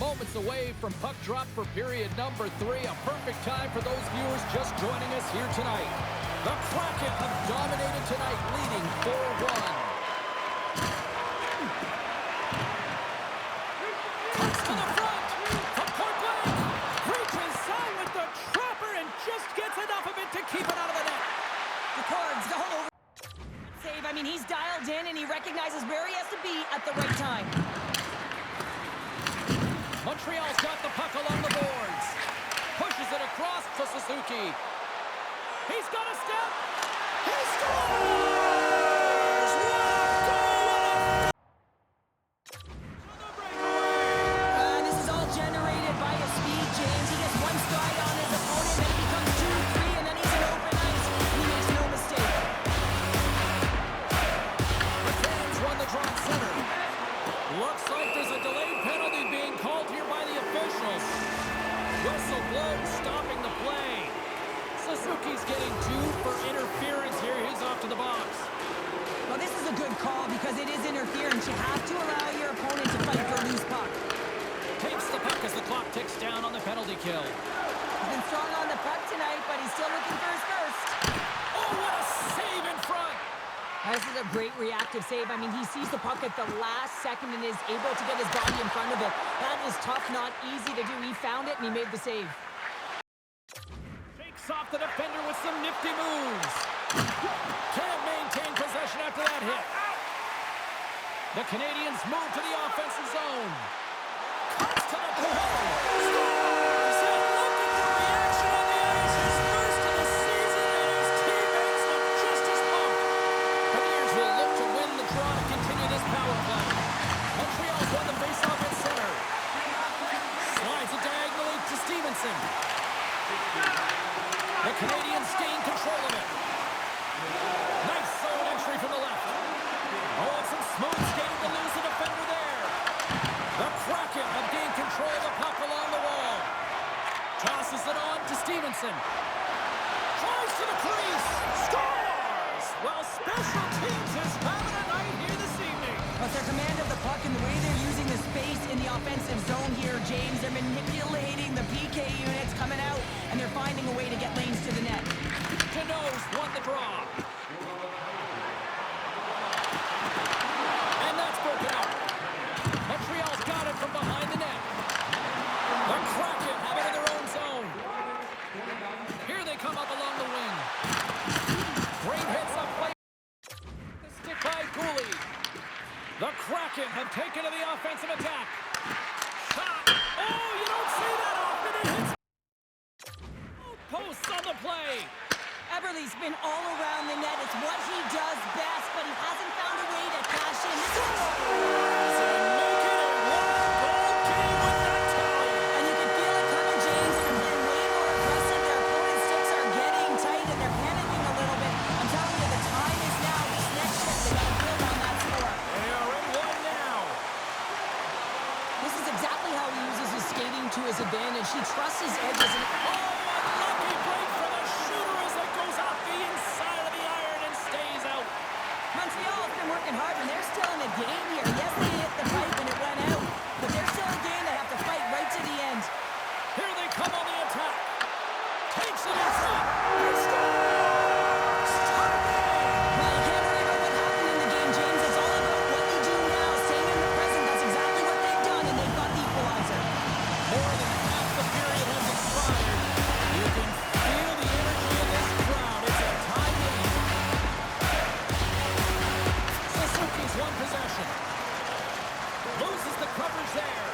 Moments away from puck drop for period number 3. A perfect time for those viewers just joining us here tonight. The Kraken have dominated tonight, leading 4-1. Cuts to the front from point blank. Reaches side with the trapper and just gets enough of it to keep it out of the net. The Cards all over. Save. I mean, he's dialed in and he recognizes where he has to be at the right time. Montreal's got the puck along the boards. Pushes it across to Suzuki. He's got a step. He scores! What a goal! This is all generated by his speed, James. He gets one stride on his opponent, then he becomes 2-3, and then he's in open ice. He makes no mistake. The Canucks won the draw center. Looks like there's a delayed penalty being called here by the officials. Whistle blows, stopping the play. Suzuki's getting 2 for interference here. He's off to the box. Well, this is a good call because it is interference. You have to allow your opponent to fight for a loose puck. Takes the puck as the clock ticks down on the penalty kill. He's been strong on the puck tonight, but he's still looking for his first. Oh, what a save in front! This is a great reactive save. I mean, he sees the puck at the last second and is able to get his body in front of it. That is tough, not easy to do. He found it and he made the save. Shakes off the defender with some nifty moves. Can't maintain possession after that hit. The Canadians move to the offensive zone. Cuts to the goal. Scores! And look at the reaction on the ice. His first of the season, and his teammates look just as pumped. The Bears will look to win the draw to continue this power play. Montreal's won the faceoff at center. Slides it diagonally to Stevenson. The Canadians gain control of it. Nice zone entry from the left. Oh, and some smooth skating to lose the defender there. The Kraken have gained control of the puck along the wall. Tosses it on to Stevenson. Tries to the crease. Scores! Well, special teams is having a night here this evening. But their command of the puck and the way they're using the space in the offensive zone here, James, they're manipulating the PK units coming out, and they're finding a way to get lanes to the net. Canoes won the draw. And that's broken up. Montreal's got it from behind the net. The Kraken have it in their own zone. Here they come up along the wing. Great hits up play. The stick by Cooley. The Kraken have taken to the offensive attack. Shot. Oh, you don't see that often. It hits. Posts on the play. Everly's been all around the net. It's what he does best, but he hasn't found a way to cash in. This is... And you can feel it coming, James. They're being way more aggressive. Their opponent's sticks are getting tight, and they're panicking a little bit. I'm telling you, the time is now. This next shift, they got to build on that score. They are in one now. This is exactly how he uses his skating to his advantage. He trusts his edges. And Lucky break for the shooter as it goes off the inside of the iron and stays out. Montreal has been working hard, and they're still in the game here. Yes, they hit the pipe when it went out, but they're still in a game. They have to fight right to the end. Here they come on the attack. Takes it in front. He scores! Well, you can't worry about what happened in the game, James. It's all about what you do now, staying in the present. That's exactly what they've done, and they've got the equalizer. More than half the period has expired. You can feel the energy in this crowd. It's a tie game. Suzuki's won possession. Loses the coverage there.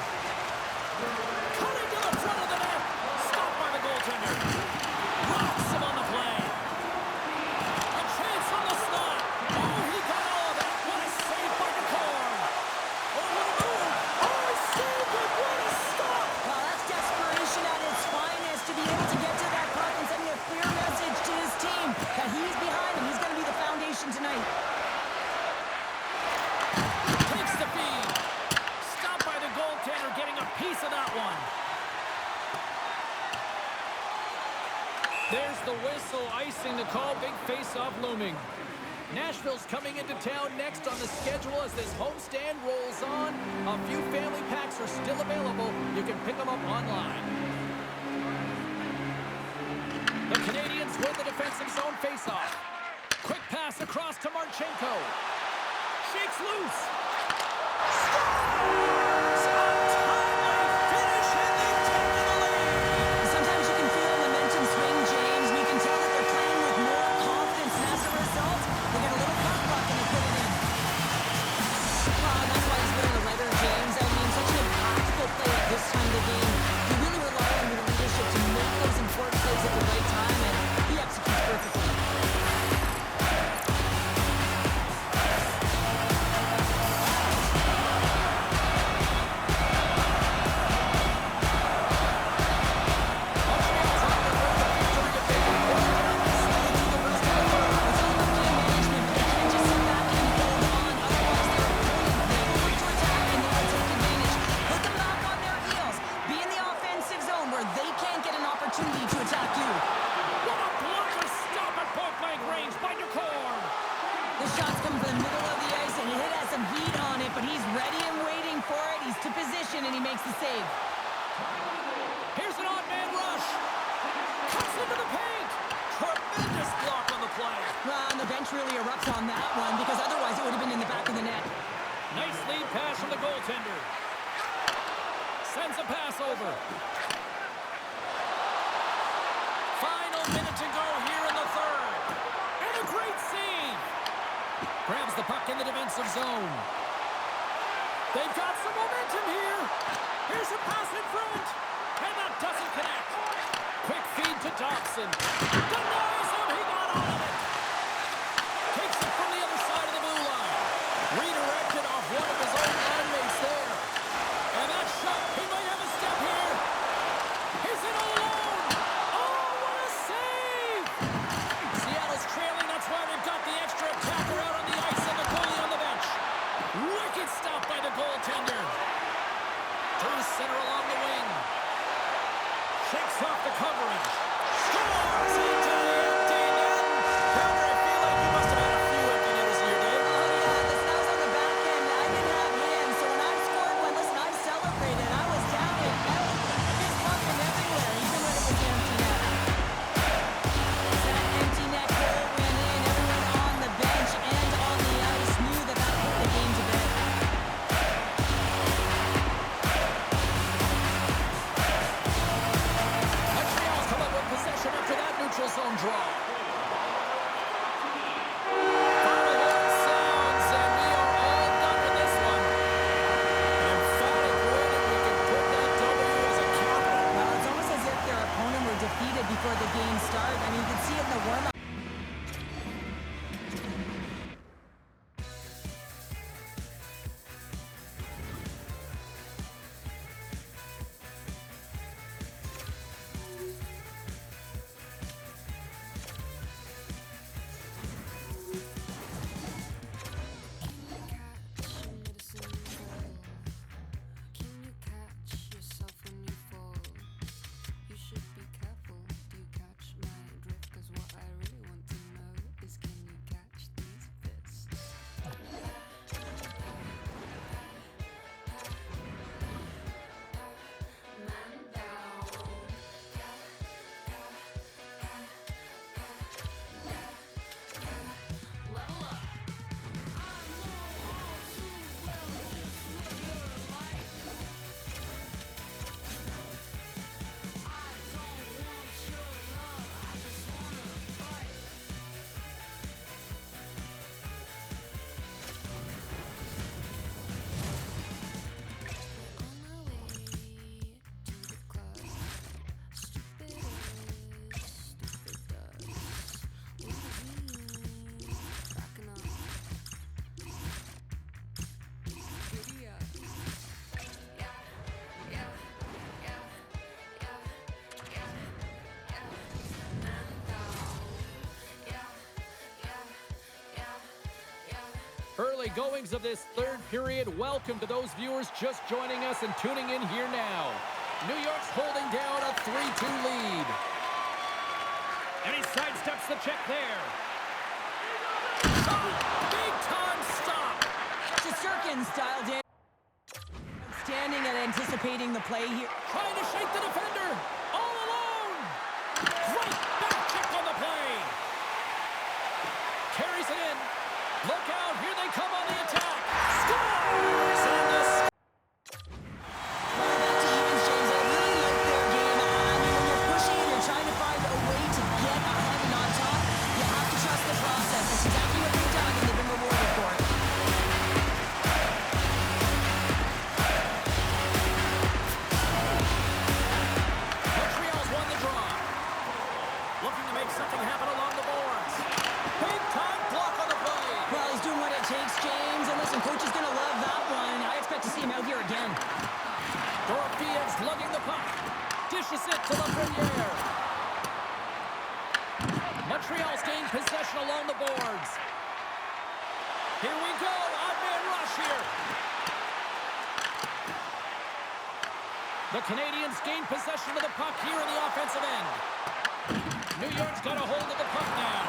Cutting to the front of the net. Stopped by the goaltender. Rocks him on the play. A chance from the slot. Oh, he got all of that. What a save by the cord. Oh, what a move. Oh, he saved it. What a stop. Well, that's desperation at its finest to be able to get to that puck and sending a clear message to his team that he's behind and he's going to be the foundation tonight. Takes the feed. Stopped by the goaltender, getting a piece of that one. There's the whistle, icing the call. Big face-off looming. Nashville's coming into town next on the schedule as this homestand rolls on. A few family packs are still available. You can pick them up online. The Canadians win the defensive zone faceoff. Quick pass across to Marchenko. Shakes loose. Scores! A timely finish, and they've taken the lead. Sometimes you can feel momentum swing, James, and you can tell that they're playing with more confidence, and as a result, they get a little puck luck and they put it in. That's why he's wearing the leather, James. I mean, such an impactful play at this time of the game. You really rely on your leadership to make those important plays at the right time, and he executes perfectly. And he makes the save. Here's an odd-man rush. Cuts into the paint. Tremendous block on the play. Well, and the bench really erupts on that one because otherwise it would have been in the back of the net. Nice lead pass from the goaltender. Sends a pass over. Final minute to go here in the third. And a great save. Grabs the puck in the defensive zone. They've got some momentum here. Here's a pass in front. And that doesn't connect. Quick feed to Dobson. Denies him. He got all of it. Takes it from the other side of the blue line. Redirected off one of his own line-mates there. And that shot, he might have a step here. He's in all alone. Oh, what a save. Seattle's trailing. That's why they've got the extra attacker out on the ice and the goalie on the bench. Wicked stop by the goaltender. Through center along the wing. Shakes off the coverage. Scores into the empty net. Pounder, I feel like you must have had a few empty netters in your day. Oh, yeah, listen, I was on the back end. I didn't have hands, so when I scored one, listen, I celebrated. I was down and out. Fist bumping everywhere, even when it was empty net. That empty net goal went in. Everyone on the bench and on the ice knew that that put the game to bed. Montreal's come up with possession after that neutral zone draw. Final horn sounds, and we are all done with this one. Emphatic win, and we can put that W as a capital. Well, it's almost as if their opponent were defeated before the game started. I mean, you could see it in the warm-up. Early goings of this third period. Welcome to those viewers just joining us and tuning in here now. New York's holding down a 3-2 lead. And he sidesteps the check there. dialed in. Standing and anticipating the play here. Trying to shake the defender. All alone. Great back check on the play. Carries it in. Look out. Here they come on the attack. Scores! And the Well, back to evens, James. I really like their game. I mean, when you're pushing and you're trying to find a way to get ahead and on top, you have to trust the process. That's exactly what they've done, and they've been rewarded for it. Montreal's won the draw. Looking to make something happen along the boards. Big time block on the play. Well, he's doing what it takes, James. And listen, coach is going to love that one. I expect to see him out here again. Dorofeyev's lugging the puck. Dishes it to Lafreniere. Montreal's gained possession along the boards. Here we go. Odd man rush here. The Canadians gain possession of the puck here in the offensive end. New York's got a hold of the puck now.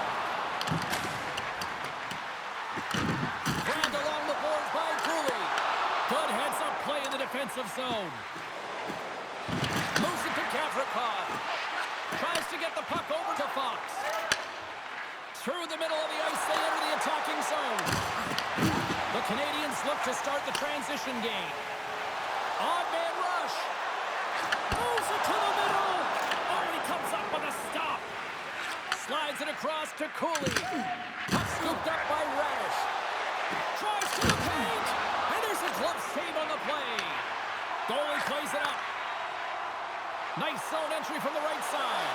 Grabbed along the boards by Cooley. Good heads-up play in the defensive zone. Moves it to Gavrikov. Tries to get the puck over to Fox. Through the middle of the ice, they enter the attacking zone. The Canadians look to start the transition game. Odd man rush. Moves it to the middle. Oh, and he comes up with a stop. Slides it across to Cooley. Puck scooped up by Radish. Tries to the paint. And there's a glove save on the play. Goalie plays it up. Nice zone entry from the right side.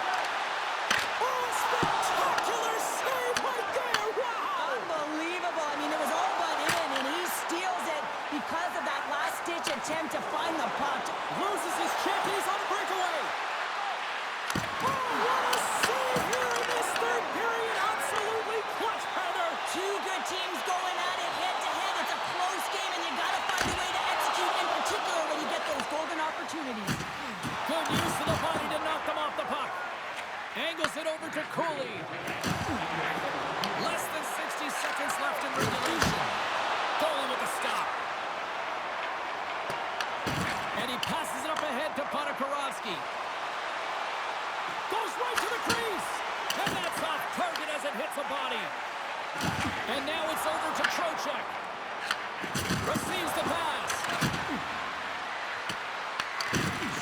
Oh, spectacular save right there. Wow. Unbelievable. I mean, it was all but in, and he steals it because of that last-ditch attempt to find the puck. Loses his chip. He's on a breakaway. Oh, what a save here in this third period. Absolutely clutch, Heather. Two good teams going at it head-to-head. It's a close game, and you got to find a way to execute, in particular when you get those golden opportunities. Good use of the body to knock them off the puck. Angles it over to Cooley. Less than 60 seconds left in regulation. Goalie with a stop. And he passes it up ahead to Podakarovsky. Goes right to the crease. And that's off target as it hits a body. And now it's over to Trocheck. Receives the pass.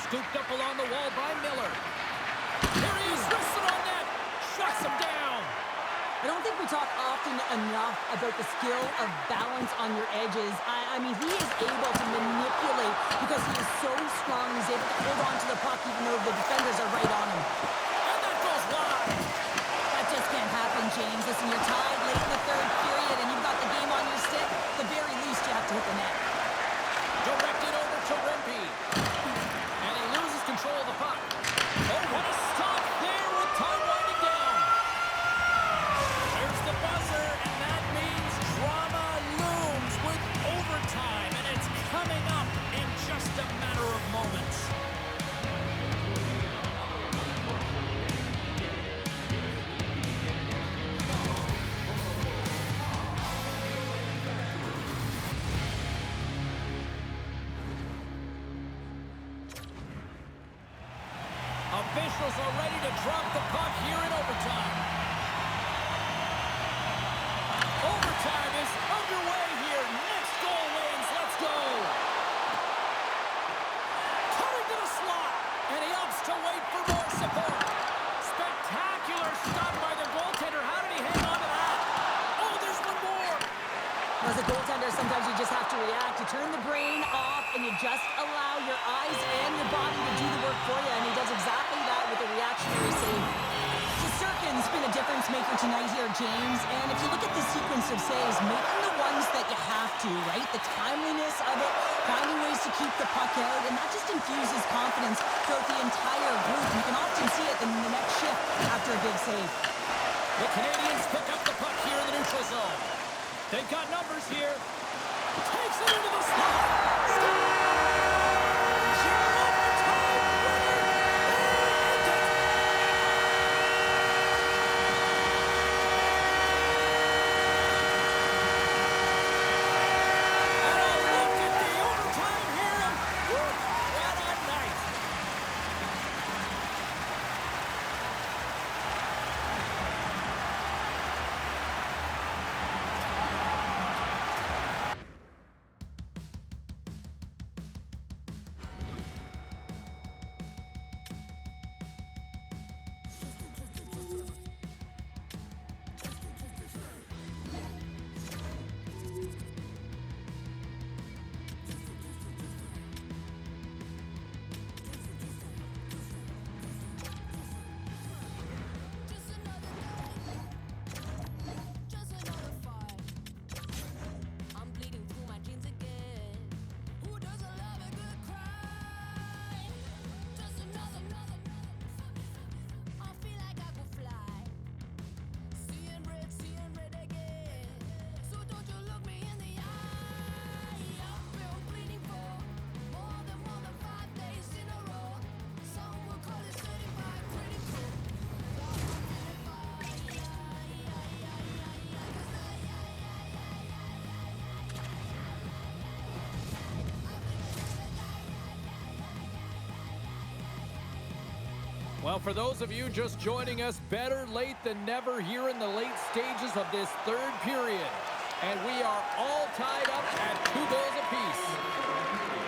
Scooped up along the wall by Miller. Here he is, wristed on net. Shuts him down. I don't think we talk often enough about the skill of balance on your edges. I mean, he is able to manipulate because he is so strong. He's able to hold on to the puck even though the defenders are right on him. And that goes wide. That just can't happen, James. Listen, you're tied late in the third period and you've got the game on your stick. At the very least, you have to hit the net. Directed over to Rempe. And he loses control of the puck. Oh, what a stop there with time winding down. There's the buzzer, and that means drama looms with overtime. And it's coming up in just a matter of moments. Officials are ready to drop the puck here in overtime. Overtime is underway here. Next goal wins. Let's go. Cutting to the slot. And he opts to wait for more support. Spectacular stop by the goaltender. How did he hang on to that? Oh, there's one more. As a goaltender, sometimes you just have to react. You turn the brain off and you just allow your eyes and your body to do the work for you. And he does exactly that with a reactionary save. Shesterkin's been a difference maker tonight here, James. And if you look at the sequence of saves, making the ones that you have to, right? The timeliness of it, finding ways to keep the puck out, and that just infuses confidence throughout the entire group. You can often see it in the next shift after a big save. The Canadians pick up the puck here in the neutral zone. They've got numbers here. Takes it into the slot. Scores! Your overtime winner. And a Well, for those of you just joining us, better late than never here in the late stages of this third period. And we are all tied up at 2 goals apiece.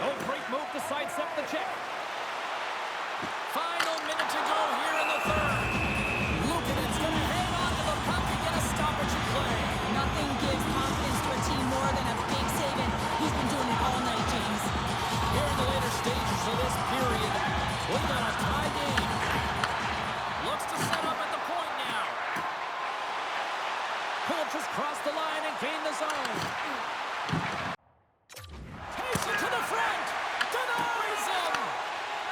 Oh, great move to sidestep the check. Final minute to go here in the third. Lukanen's going to hang on to the puck and get a stoppage in play. Nothing gives confidence to a team more than a big save, and he's been doing it all night, James. Here in the later stages of this period, we've got a tie game. Looks to set up at the point now. Pulches crossed the line and gained the zone. Takes it to the front. Denies him.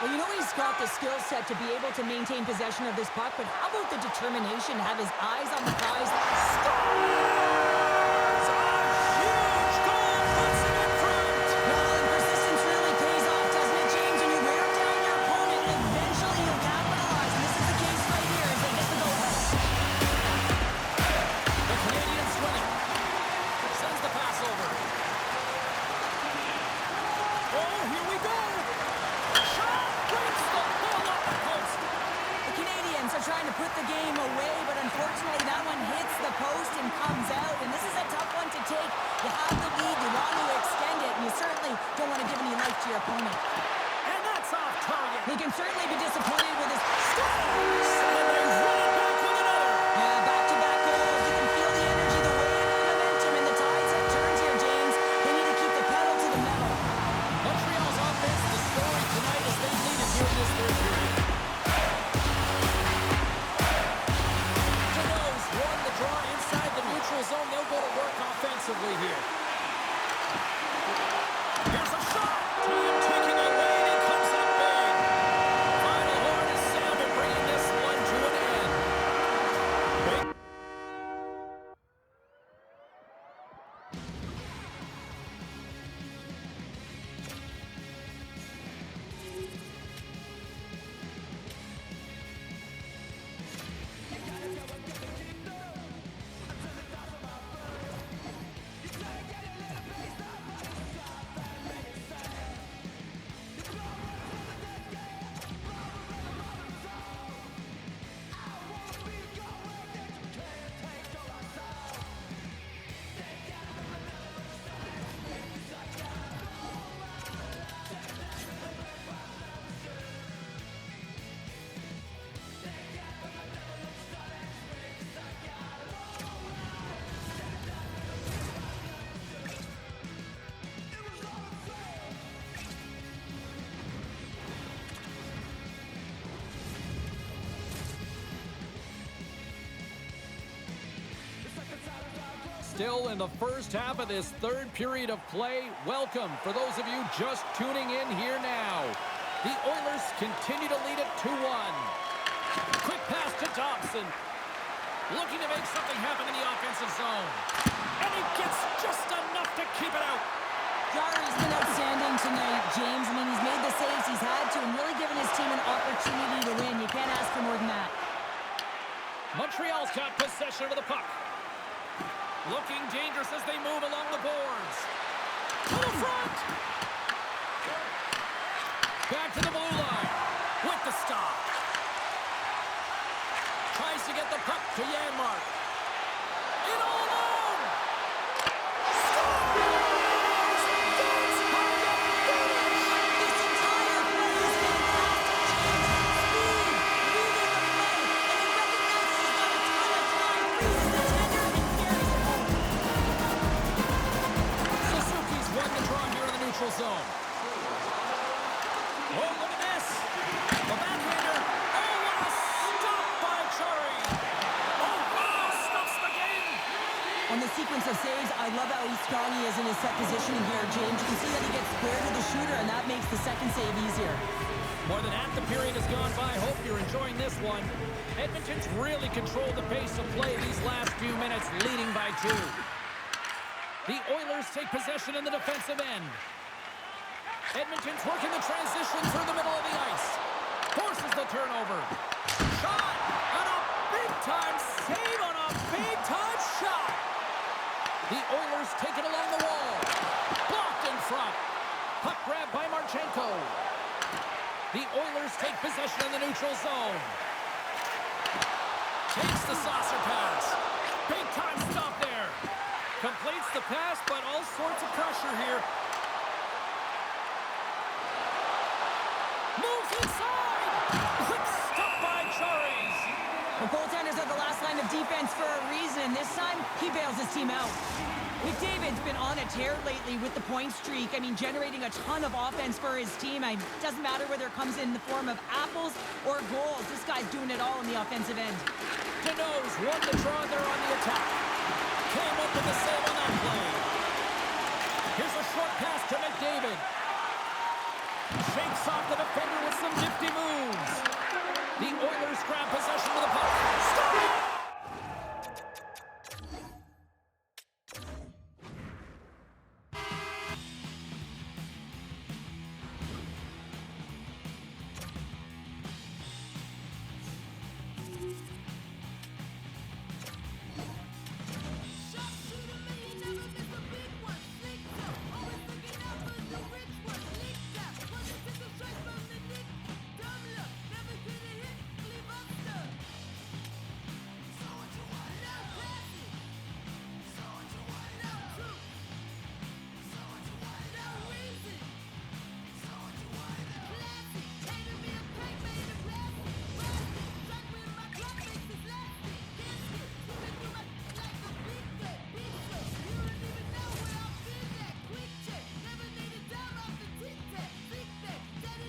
Well, you know he's got the skill set to be able to maintain possession of this puck, but how about the determination to have his eyes on the prize? Scores! A huge goal puts him in front. Well, and persistence really pays off, doesn't it, James? When you wear down your opponent, eventually you'll capitalize, and this is the case right here as they get the goal. The Canadians win it. Sends the pass over. Oh, here we go. Shot breaks the ball up the post. The Canadians are trying to put the game away, but unfortunately that one hits the post and comes out, and this is a tough one to take. You have the lead, you want to extend it, and you certainly don't want to give any life to your opponent. And that's off target. He can certainly be disappointed with his Scores! And they run it back with another. yeah, back-to-back goals. You can feel the energy, the wave, the momentum, and the tides have turned here, James. They need to keep the pedal to the metal. Montreal's offense, the story tonight as they lead it here in this third period. Canoes won the draw inside the neutral zone. They'll go to work offensively here. Here's a shot. Time ticking away, and it comes up big. Final horn is sounded, bringing this one to an end. Still in the first half of this third period of play. Welcome for those of you just tuning in here now. The Oilers continue to lead it 2-1. Quick pass to Dobson. Looking to make something happen in the offensive zone. And he gets just enough to keep it out. Jarry's been outstanding tonight, James. I mean, he's made the saves he's had to and really given his team an opportunity to win. You can't ask for more than that. Montreal's got possession of the puck. Looking dangerous as they move along the boards. To the front. Back to the blue line. With the stop. Tries to get the puck to Janmark. In all alone. Scores! That's how you finish. This entire play is fantastic, James. Speed, reading the play, and he recognizes he's got a ton of time, freezes the tender, and carries it home. Suzuki's won the draw here in the neutral zone. Oh, look at this. The backhander. Oh, what a stop by Chari. Oh, wow, stops the game. On the sequence of saves, I love how strong he is in his set positioning here, James. You can see that he gets square to the shooter, and that makes the second save easier. More than half the period has gone by. Hope you're enjoying this one. Edmonton's really controlled the pace of play these last few minutes, leading by 2. The Oilers take possession in the defensive end. Edmonton's working the transition through the middle of the ice. Forces the turnover. Shot! And a big-time save on a big-time shot! The Oilers take it along the wall. Blocked in front. Puck grab by Marchenko. The Oilers take possession. possession in the neutral zone. Takes the saucer pass. Big time stop there. Completes the pass, but all sorts of pressure here. Moves inside. Quick stop by Charis. The goaltenders are the last line of defense for a reason. This time, he bails his team out. McDavid's been on a tear lately with the point streak. I mean, generating a ton of offense for his team. It doesn't matter whether it comes in the form of apples or goals. This guy's doing it all on the offensive end. Denos won the draw there on the attack. Came up with a save on that play. Here's a short pass to McDavid. Shakes off the defender with some nifty moves. The Oilers grab possession with a puck. Stop!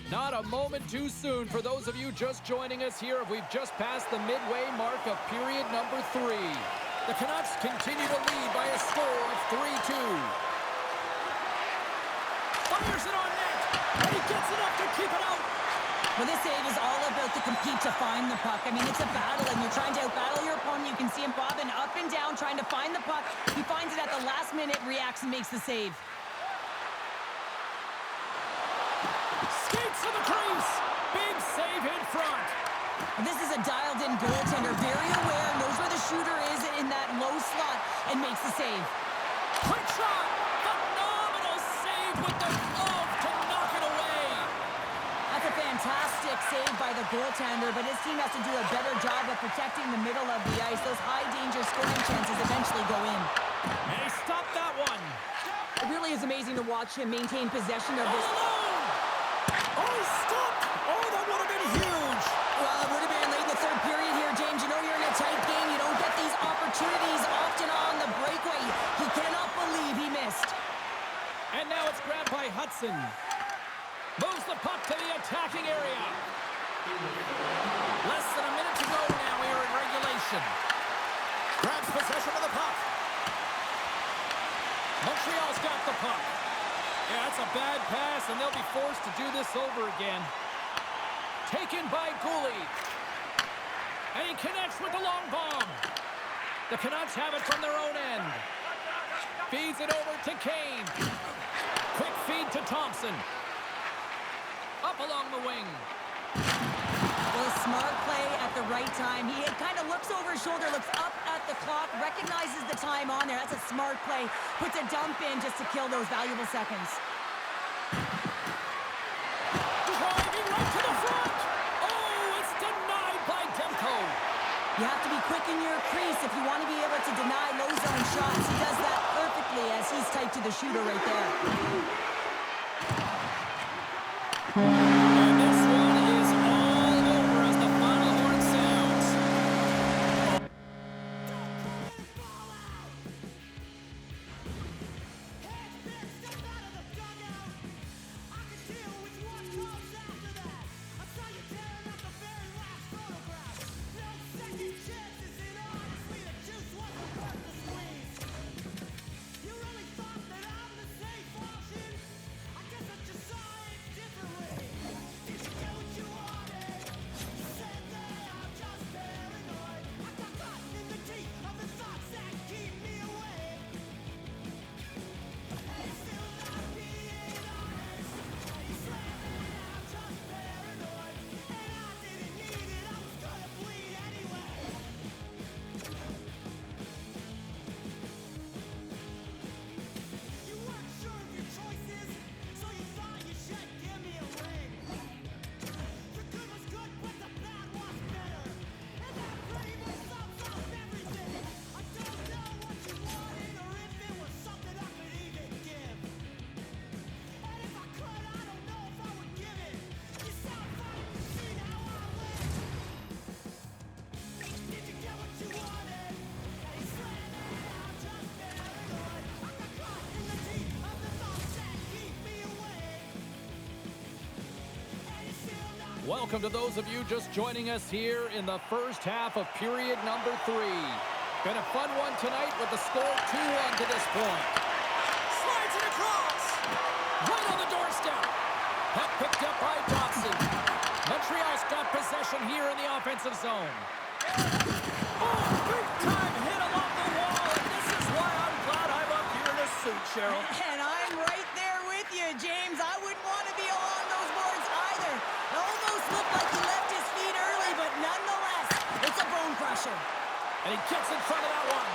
Not a moment too soon for those of you just joining us here. We've just passed the midway mark of period number 3. The Canucks continue to lead by a score of 3-2. Fires it on net, and he gets it up to keep it out. Well, this save is all about the compete to find the puck. I mean, it's a battle, and you're trying to outbattle your opponent. You can see him bobbing up and down, trying to find the puck. He finds it at the last minute, reacts, and makes the save. Skates to the crease. Big save in front. This is a dialed-in goaltender, very aware, knows where the shooter is in that low slot, and makes the save. Quick shot. Phenomenal save with the glove to knock it away. That's a fantastic save by the goaltender, but his team has to do a better job of protecting the middle of the ice. Those high-danger scoring chances eventually go in. And he stopped that one. It really is amazing to watch him maintain possession of this. Oh, he stopped! Oh, that would have been huge! Well, it would have been late in the third period here, James. You know you're in a tight game. You don't get these opportunities often on the breakaway. He cannot believe he missed. And now it's grabbed by Hudson. Moves the puck to the attacking area. Less than a minute to go now here in regulation. Grabs possession of the puck. Montreal's got the puck. Yeah, that's a bad pass, and they'll be forced to do this over again. Taken by Gooley. And he connects with the long bomb. The Canucks have it from their own end. Feeds it over to Kane. Quick feed to Thompson. Up along the wing. Well, a smart play at the right time. He kind of looks over his shoulder, looks up at the clock, recognizes the time on there. That's a smart play. Puts a dump in just to kill those valuable seconds. Driving right to the front. Oh, it's denied by Demko. You have to be quick in your crease if you want to be able to deny low zone shots. He does that perfectly as he's tight to the shooter right there. And this one is all over as the final horn sounds. Welcome to those of you just joining us here in the first half of period number 3. Been a fun one tonight with the score 2-1 to this point. Slides it across. Right on the doorstep. Puck picked up by Dobson. Montreal's got possession here in the offensive zone. Oh, big time hit along the wall. And this is why I'm glad I'm up here in a suit, Cheryl. And I'm right there with you, James. I wouldn't want to be along those boards either. It almost looked like he left his feet early, but nonetheless, it's a bone crusher. And he gets in front of that one.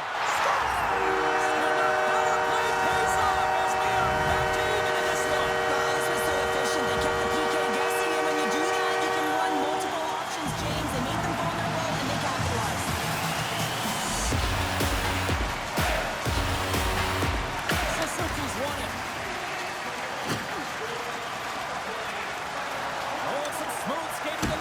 And the power play pays off as we are back to even in this one. Wow, this was so efficient. They kept the PK guessing, and when you do that, you can run multiple options, James. They made them vulnerable, and they capitalized. Suzuki's won it. Oh, it's some smooth skating.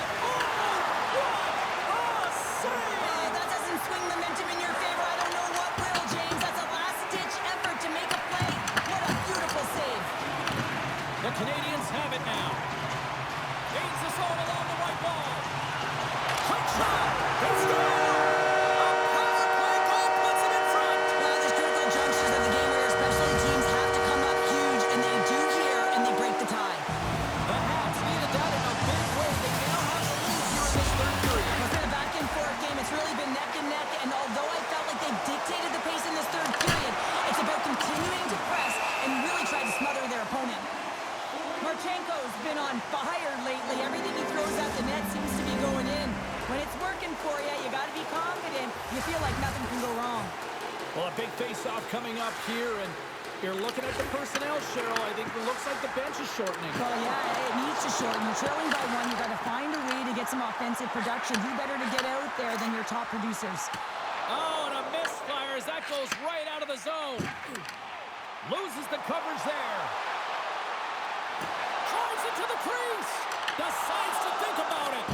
That doesn't swing momentum in your favor. I don't know what will, James. That's a last-ditch effort to make a play. What a beautiful save. The Canadians have it now. Gains the zone along the right wall. Quick shot. They score. A power play goal puts it in front. There's critical junctures of the game where especially teams have to come up huge, and they do here, and they break the tie. The Habs needed that in a big way. They now have the lead here in this third period. It's been a back-and-forth game. It's really been neck and neck, and although I felt like they dictated the pace in this third period, it's about continuing to press and really try to smother their opponent. Marchenko's been on fire lately. Everything he throws at the net seems to be going in. When it's working for you, you got to be confident. You feel like nothing can go wrong. Well, a big face-off coming up here, and you're looking at the personnel, Cheryl. I think it looks like the bench is shortening. Well, yeah, it needs to shorten. You're trailing by one. You got to find a way to get some offensive production. Who better to get out there than your top producers? Oh, and a misfire as that goes right out of the zone. Loses the coverage there. Drives it to the crease. Decides to think about it.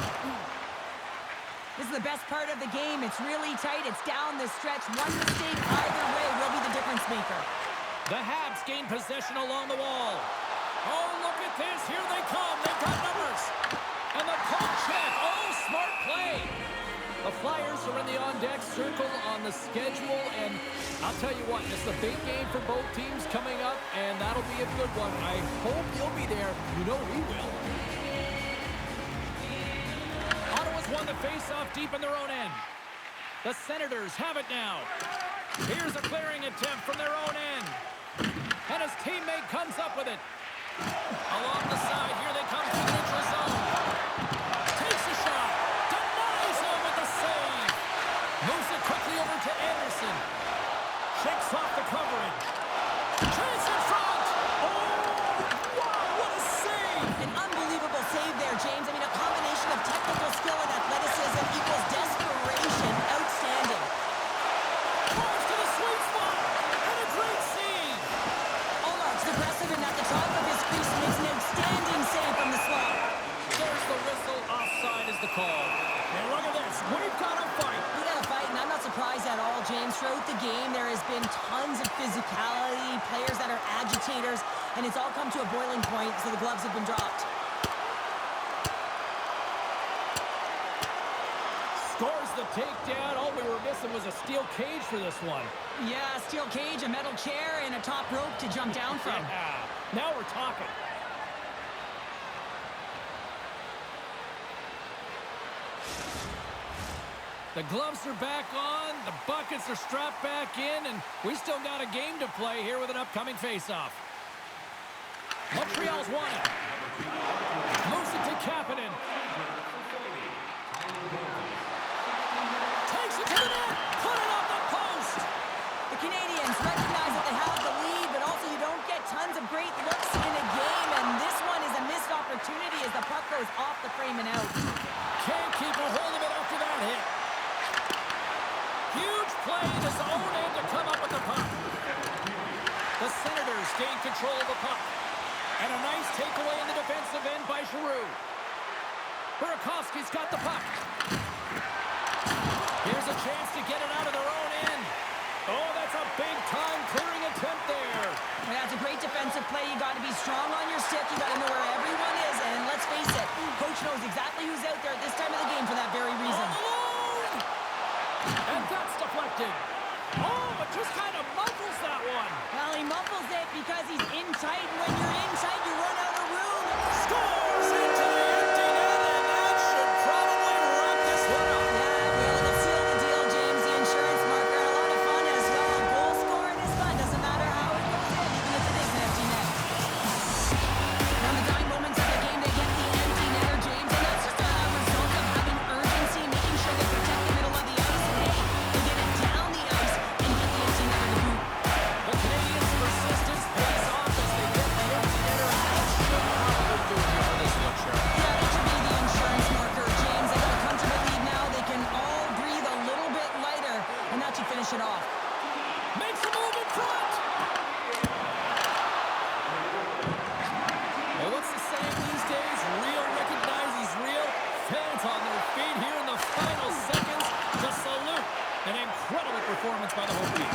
This is the best part of the game. It's really tight. It's down the stretch. One mistake either way will be the difference maker. The Habs gain possession along the wall. Oh, look at this. Here they come. They've got numbers. And the poke check. Oh, smart play. The Flyers are in the on-deck circle on the schedule. And I'll tell you what, it's a big game for both teams coming up. And that'll be a good one. I hope you'll be there. You know we will. Ottawa's won the face-off deep in their own end. The Senators have it now. Here's a clearing attempt from their own end. And his teammate comes up with it. Along the side, here they come to the neutral zone. Takes a shot. Denies him with the save. Moves it quickly over to Anderson. Shakes off the coverage. Chase in front. Oh, wow, what a save. An unbelievable save there, James. I mean, a combination of technical skill and athleticism equals desperation. Outstanding. Falls to the sweet spot. And a great save. Omar's aggressive and at the top of his crease makes an outstanding save from the slot. There's the whistle. Offside is the call. And look at this. We've got a fight. We got a fight, and I'm not surprised at all, James. Throughout the game, there has been tons of physicality, players that are agitators, and it's all come to a boiling point, so the gloves have been dropped. Scores the takedown. All we were missing was a steel cage for this one. Yeah, steel cage, a metal chair, and a top rope to jump down from. Yeah. Now we're talking. The gloves are back on. The buckets are strapped back in, and we still got a game to play here with an upcoming face-off. Montreal's won it. Moves it to Kapanen. Takes it to the net. Put it on the post. The Canadians recognize that they have the lead, but also you don't get tons of great looks in a game, and this one is a missed opportunity as the puck goes off the frame and out. Can't keep a hold of it after that hit. Huge play in his own end to come up with the puck. The Senators gain control of the puck. And a nice takeaway in the defensive end by Giroux. Burakovsky's got the puck. Here's a chance to get it out of their own end. Oh, that's a big-time clearing attempt there. Yeah, it's a great defensive play. You got to be strong on your stick. You got to know where everyone is. And let's face it, coach knows exactly who's out there at this time of the game for that very reason. And that's deflected. Oh, but just kind of muffles that one. Well, he muffles it because he's in tight. And when you're in tight, you run out of room. Scores into the empty net, and that should probably wrap this one up. Yeah, it will. It'll seal the deal, James. The insurance marker. A lot of fun as well. A goal scoring is fun. Doesn't matter how it goes in, even if it is an empty net. Now, the dying moments of the game, they get the empty netter, James. And that's just a result of having urgency, making sure they protect the middle of the ice. And hey, they get it down the ice and get the empty netter to boot. The Canadiens' persistence pays off as they get the empty netter. That should probably do it for this one, Cheryl. Yeah, that should be the insurance marker, James. They got a comfortable lead now. They can all breathe a little bit lighter, and that should finish it off. Makes a move in front. Well, what's the saying these days? Real recognizes real. Fans on their feet here in the final seconds to salute an incredible performance by the home team.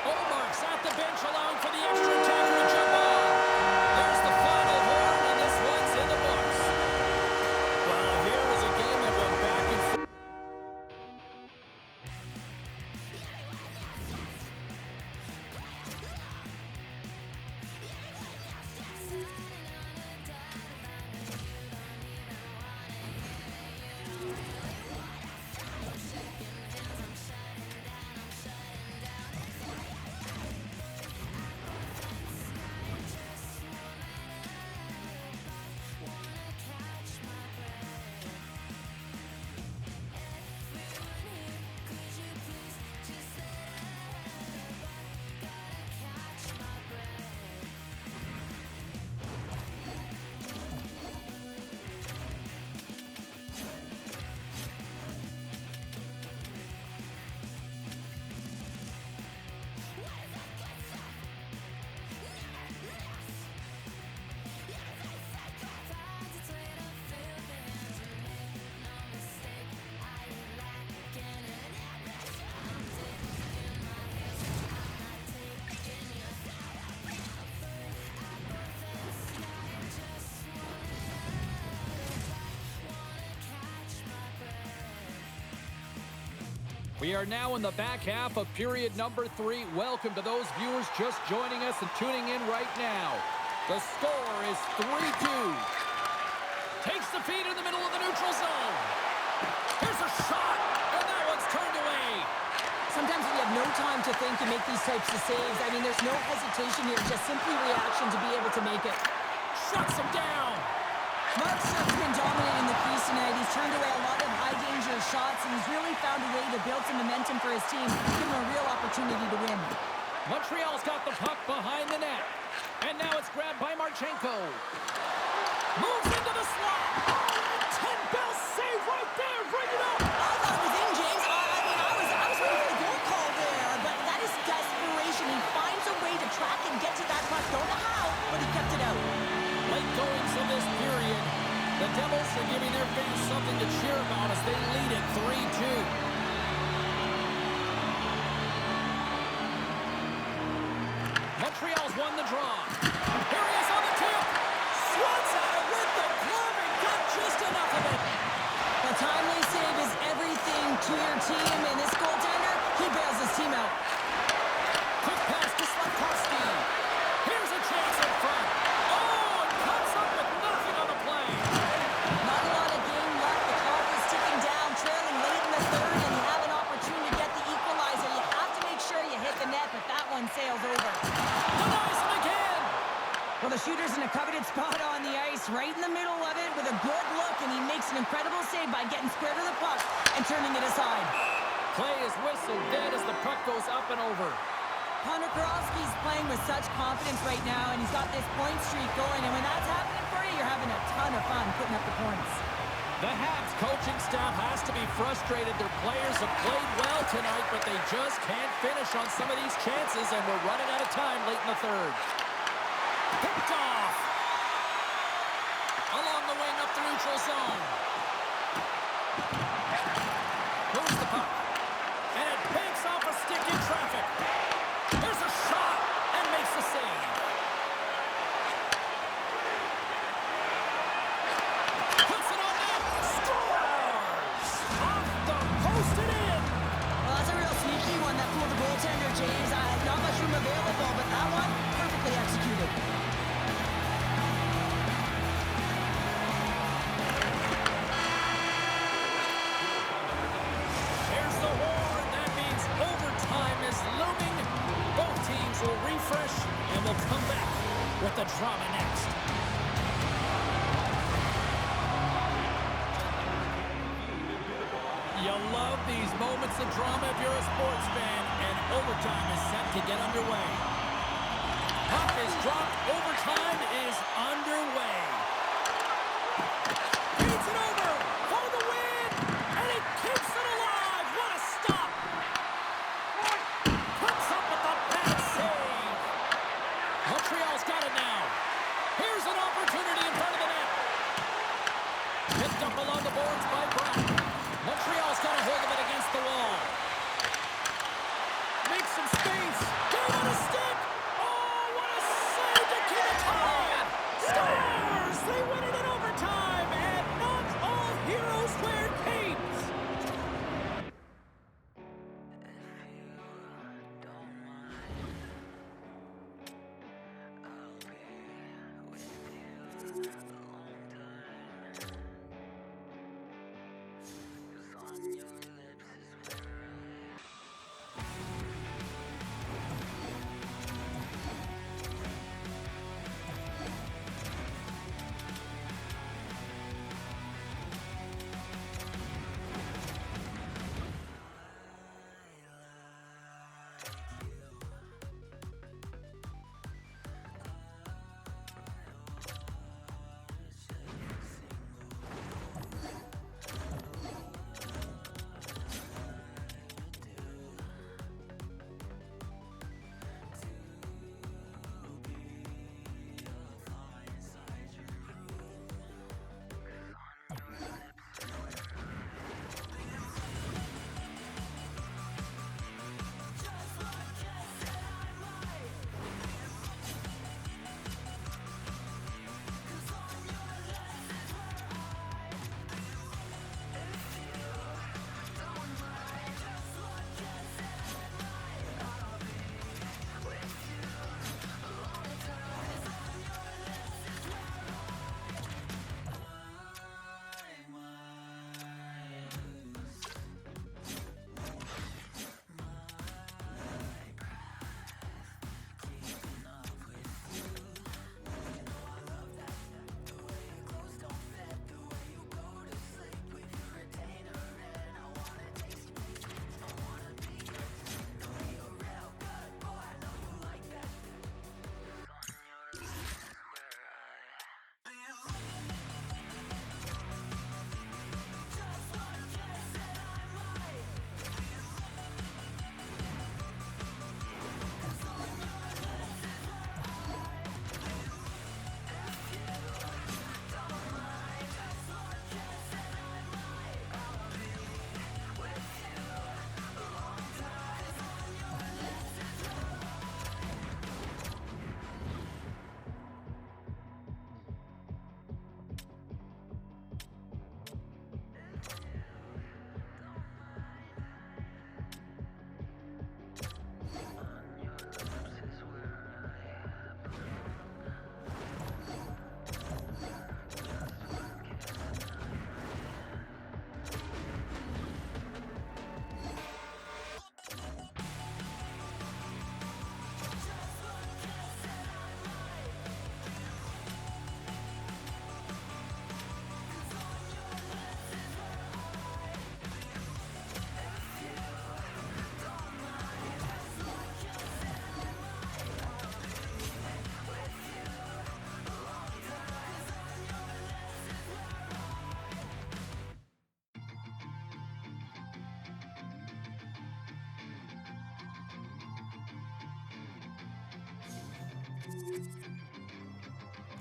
Omark's at the bench, allowing for the extra attacker to jump on. There's the final horn, and this one's in the books. Well, here was a game that went back and forth. We are now in the back half of period number 3. Welcome to those viewers just joining us and tuning in right now. The score is 3-2. Takes the feed in the middle of the neutral zone. Here's a shot, and that one's turned away. Sometimes when you have no time to think, you make these types of saves. I mean, there's no hesitation here, just simply reaction to be able to make it. Shuts him down. Mark Sturck's been dominating the crease tonight. He's turned away a lot of high-danger shots, and he's really found a way to build some momentum for his team, give him a real opportunity to win. Montreal's got the puck behind the net. And now it's grabbed by Marchenko. Moves into the slot. 10-bell save right there. Bring it up. I thought it was in, James. I was waiting for the goal call there, but that is desperation. He finds a way to track and get to that puck. Don't know how, but he kept it out. Late goings of this period. The Devils are giving their fans something to cheer about as they lead it 3-2. Montreal's won the draw. Here he is on the tip. Swats at it with the glove and got just enough of it. A timely save is everything to your team, and this goaltender, he bails his team out. Quick pass to Slavkovsky. Here's a chance in front. Oh, and cuts up with nothing on the play. Not a lot of game left. The clock is ticking down, trailing late in the third, and you have an opportunity to get the equalizer. You have to make sure you hit the net, but that one sails over. Denies him again. Well, the shooter's in a coveted spot on the ice, right in the middle of it with a good look, and he makes an incredible save by getting square to the puck and turning it aside. Play is whistled dead as the puck goes up and over. Connor Karofsky's playing with such confidence right now, and he's got this point streak going, and when that's happening for you, you're having a ton of fun putting up the points. The Habs coaching staff has to be frustrated. Their players have played well tonight, but they just can't finish on some of these chances, and we're running out of time late in the third. Picked off. Along the wing up the neutral zone. Moves the puck. And it banks off a stick in traffic. There's a shot and makes the save. with the drama next. You love these moments of drama if you're a sports fan, and overtime is set to get underway. Puck is dropped. Overtime is underway. Beats it over for the win, and it keeps it alive. What a stop. Puts up with the bad save. Montreal's got it now. Here's an opportunity in front of the net. Picked up along the boards by Brown. Montreal's got a hold of it against the wall. Makes some space. Down on a stick. Oh, what a save to keep it tied. Stars! They win it in overtime, and not all heroes wear capes.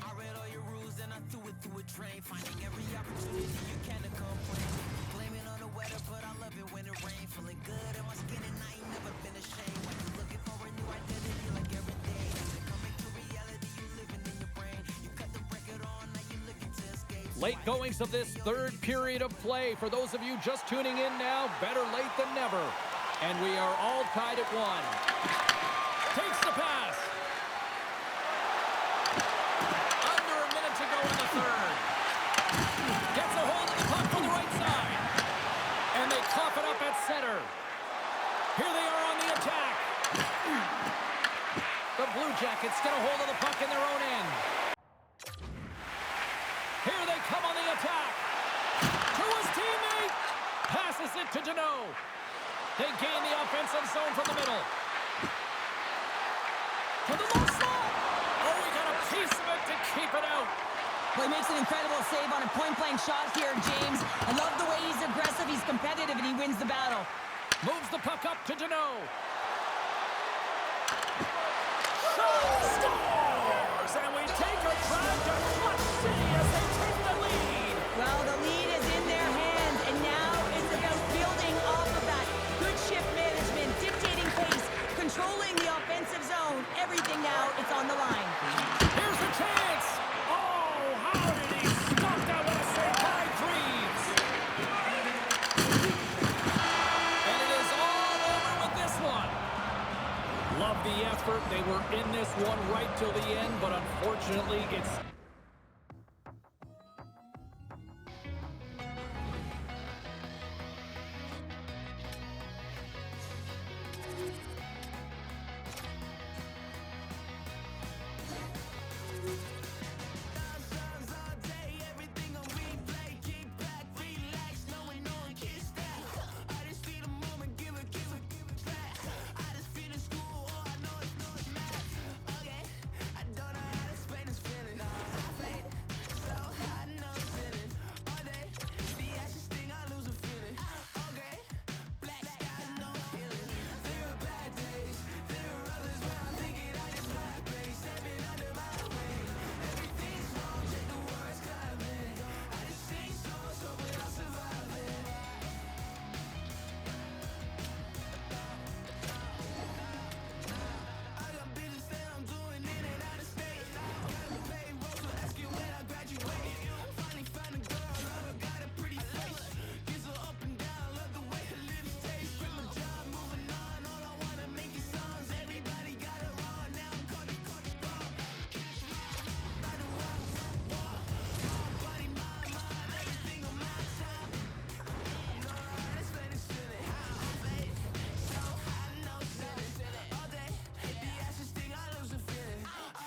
I read all your rules and I threw it through a train, finding every opportunity you can to complain. Blaming on the weather, but I love it when it rains. Feeling good in my skin and I ain't never been ashamed. When you're looking for a new identity like every day, coming to reality, you living in your brain. You cut the record on, now you looking to escape. Late goings of this third period of play. For those of you just tuning in now, better late than never. And we are all tied at 1. Takes the pass. Under a minute to go in the third. Gets a hold of the puck from the right side. And they cough it up at center. Here they are on the attack. The Blue Jackets get a hold of the puck in their own end. Here they come on the attack. To his teammate. Passes it to Deneau. They gain the offensive zone from the middle. To the low slot. Oh, he got a piece of it to keep it out. Well, he makes an incredible save on a point-blank shot here, James. I love the way he's aggressive, he's competitive, and he wins the battle. Moves the puck up to Deneau. Scores! And we take a drive to Clutch City as they take the lead. Well, the lead is in their hands, and now it's about building off of that. Good shift management, dictating pace, controlling the offensive zone. Everything now, it's on the line. Here's a chance. Oh, how did he stop that with a save by Greaves? And it is all over with this one. Love the effort. They were in this one right till the end, but unfortunately, it's...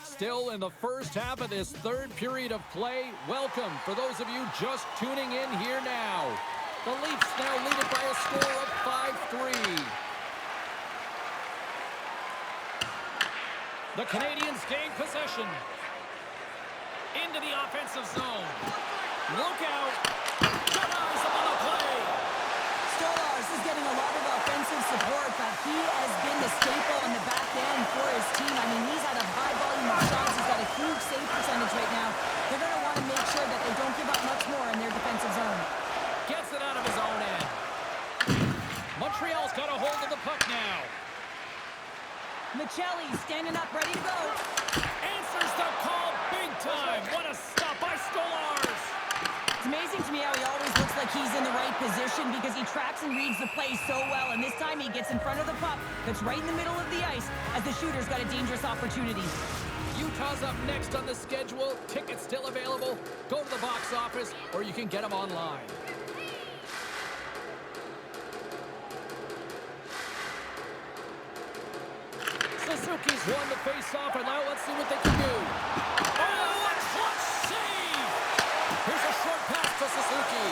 Still in the first half of this third period of play. Welcome for those of you just tuning in here now. The Leafs now lead it by a score of 5-3. The Canadiens gain possession. Into the offensive zone. Look out. Denies him on the play. Stolarz is getting a lot of offensive support, but he has been the staple on the back end for his team. I mean, he's had a high volume of shots. He's got a huge save percentage right now. They're going to want to make sure that they don't give up much more in their defensive zone. Gets it out of his own end. Montreal's got a hold of the puck now. Michelli standing up, ready to go. Answers the call big time. What a stop by Stolarz. It's amazing to me how he always looks like he's in the right position because he tracks and reads the play so well. And this time he gets in front of the puck that's right in the middle of the ice as the shooter's got a dangerous opportunity. Utah's up next on the schedule. Tickets still available. Go to the box office or you can get them online. Suzuki's won the face-off, and now let's see what they can do. Oh, a clutch save! Here's a short pass to Suzuki.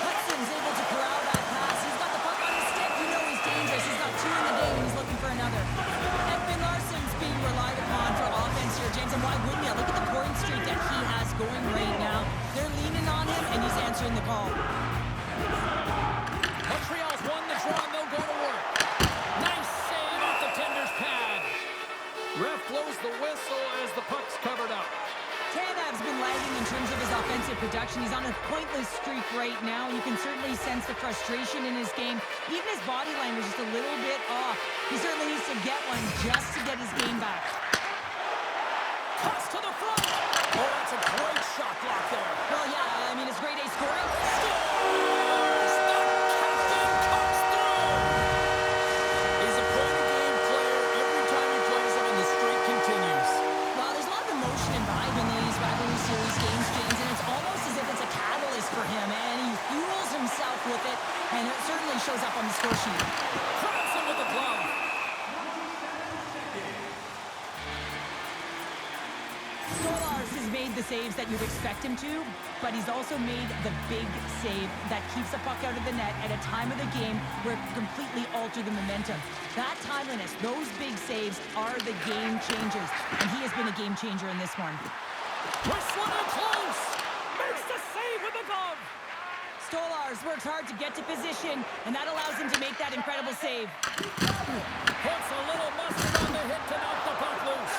Hudson's able to corral that pass. He's got the puck on his stick. You know he's dangerous. He's got two in the game, and he's looking for another. Ekman Larsson's being relied upon for offense here, James, and why wouldn't you? Look at the point streak that he has going right now. They're leaning on him, and he's answering the call. Montreal's won the draw, and they'll go to work. Nice save off the tender's pad. Ref blows the whistle as the puck's covered up. Tanev's been lagging in terms of his offensive production. He's on a pointless streak right now. You can certainly sense the frustration in his game. Even his body language is a little bit off. He certainly needs to get one just to get his game back. Cuts to the front. Oh, that's a great shot block there. Well, yeah, I mean, it's grade A scoring. Scores! The captain comes through! He's a point-of-game player every time he plays him, and the streak continues. Well, there's a lot of emotion and vibe in these rivalry series games, James, and it's almost as if it's a catalyst for him, and he fuels himself with it, and it certainly shows up on the score sheet. Grabs him with the glove. made the saves that you'd expect him to, but he's also made the big save that keeps the puck out of the net at a time of the game where it can completely alter the momentum. That timeliness, those big saves are the game changers, and he has been a game changer in this one. Whistling in close. Makes the save with the glove. Stolarz works hard to get to position, and that allows him to make that incredible save. Puts a little mustard on the hit to knock the puck loose.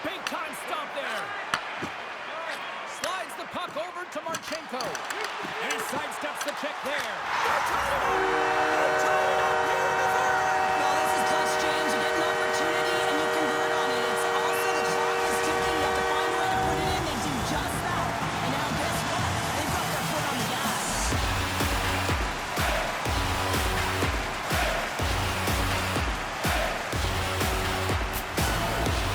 Big time stop there. Slides the puck over to Marchenko. And he sidesteps the check there. They're tying it up! They're tying it up here in the third! Well, this is clutch, James. You get an opportunity and you convert on it. It's also the clock is ticking. You have to find a way to put it in. They do just that. And now guess what? They've got their foot on the gas.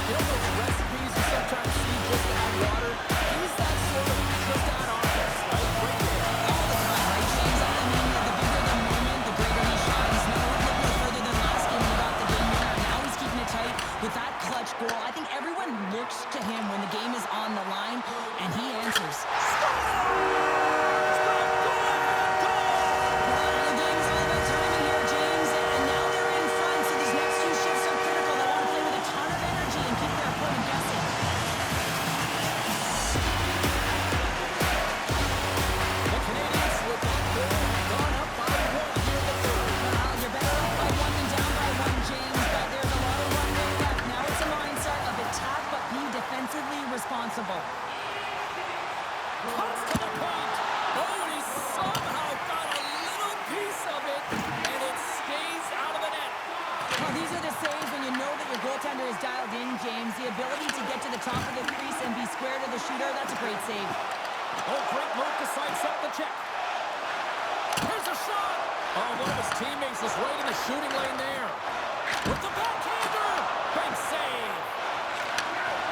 You know those recipes you sometimes see just to add water? He's that sort of just to add offense, right? Right there. All the time, right, James? I mean, the bigger the moment, the greater he shines. No, look no further than last game when he got the game winner. Now he's keeping it tight with that clutch goal. I think everyone looks to him when the game is on the line, and he answers. Responsible. Cuts to the point. Oh, and he somehow got a little piece of it, and it stays out of the net. Well, these are the saves when you know that your goaltender is dialed in, James. The ability to get to the top of the crease and be square to the shooter, that's a great save. Oh, great move to sidestep the check. Here's a shot. Oh, one of his teammates is right in the shooting lane there. With the backhander. Big save.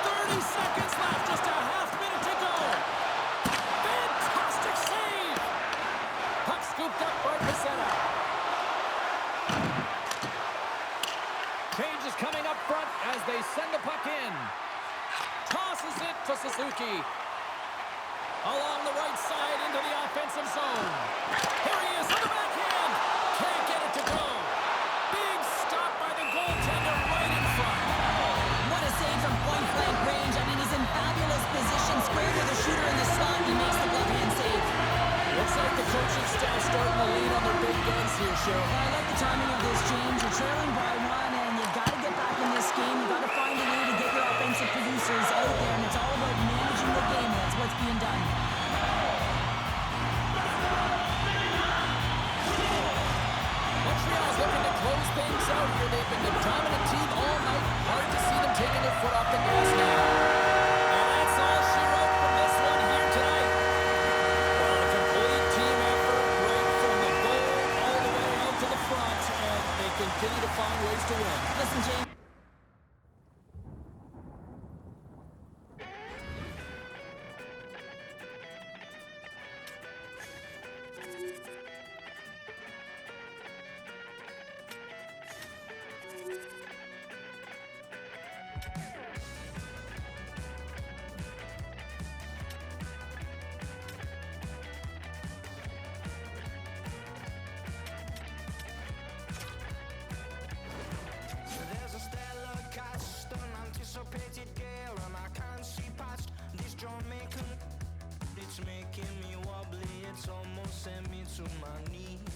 30 seconds left, just a half minute to go. Fantastic save. Puck scooped up by Pacetta. Change is coming up front as they send the puck in. Tosses it to Suzuki. Along the right side into the offensive zone. Here he is on the backhand. Can't get it to go. Big stop by the goaltender right in front. What a save from point-blank range. I mean, he's in fabulous position, square to the shooter in the slot. He makes the glove-hand save. Looks like the coaching staff starting to lean on their big guns here, Cheryl. Well, I like the timing of this, James. You're trailing by one, and you've got to get back in this game. You've got to find a way to get your offensive producers out there, and it's all about managing the game. That's what's being done. Montreal's looking to close things out here. They've been the dominant team all night. Hard to see them taking their foot off the gas now. And that's all she wrote from this one here tonight. Well, a complete team effort right from the goal all the way out to the front, and they continue to find ways to win. Listen, James. There's a stellar cast, unanticipated gale, and I can't see past this Jamaican. It's making me wobbly, it's almost sent me to my knees.